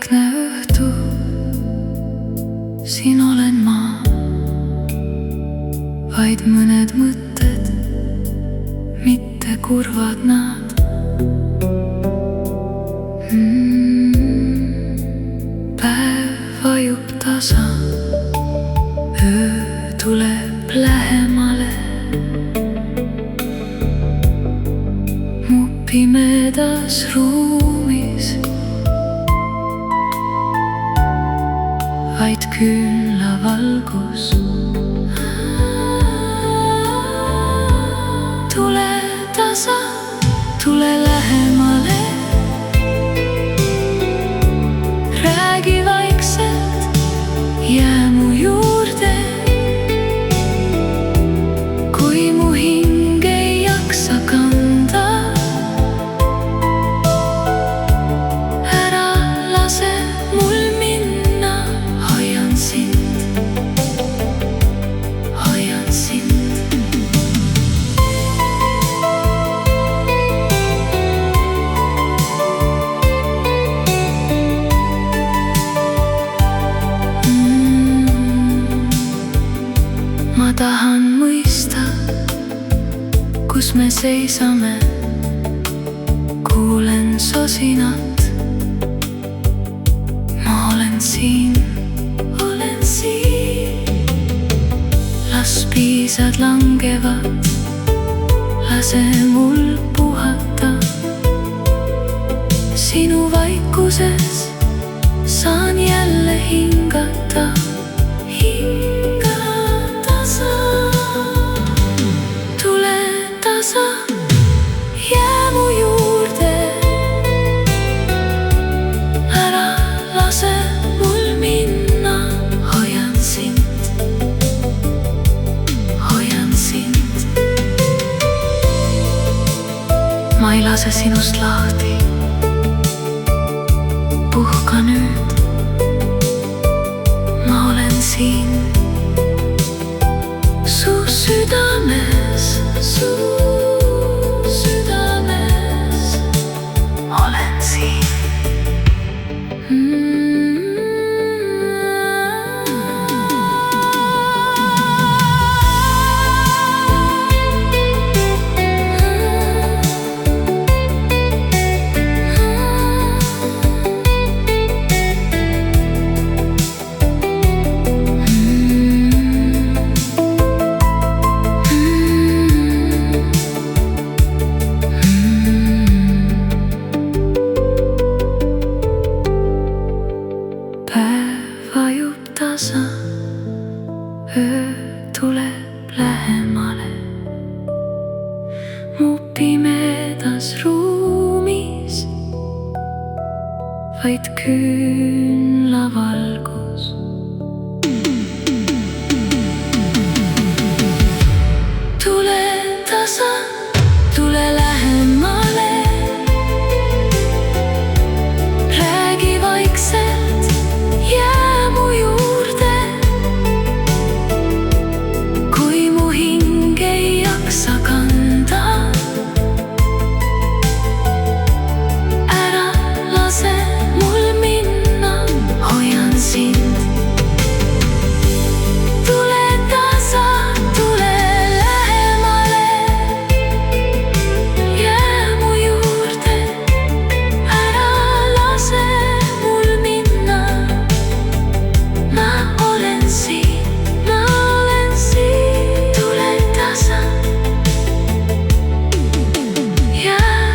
vaikne õhtu, siin olen ma, vaid mõned mõtted, mitte kurvad nad. Päev vajub tasa, öö tuleb lähemale. Mu pimedas ruumis vaid küünlavalgus. Tule tasa, tule lähemale. Räägi vaikselt, jää mu juurde. Kui mu hing ei jaksa kanda, ära lase mul minna. Hoian sind, hoian sind. Ma tahan mõista, kus me seisame. Kuulen sosinat, ma olen siin, olen siin. Las piisad langevad, lase mul puhata. Sinu vaikuses saan jälle hingata. Tule tasa, jää mu juurde. Ära lase mul minna. Hoian sind, hoian sind. Ma ei lase sinust lahti. Puhka nüüd, ma olen siin. Su südames, su südames olen siin. Öö tuleb lähemale. Mu pimedas ruumis vaid küünlavalgus. Tule tasa, tule lähemale. Räägi vaikselt, jää mu juurde. Kui mu hing ei jaksa kanda, ära lase mul minna. Hoian sind. Tule tasa, tule lähemale. Jää mu juurde. Ära lase mul minna. Ma olen siin, ma olen siin. Tule tasa, jää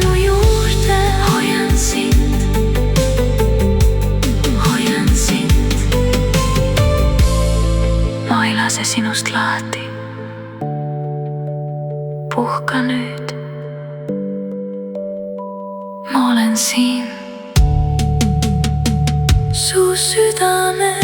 mu juurde. Hoian sind, hoian sind. Ma ei lase sinust lahti. Puhka nüüd, ma olen siin. Su südames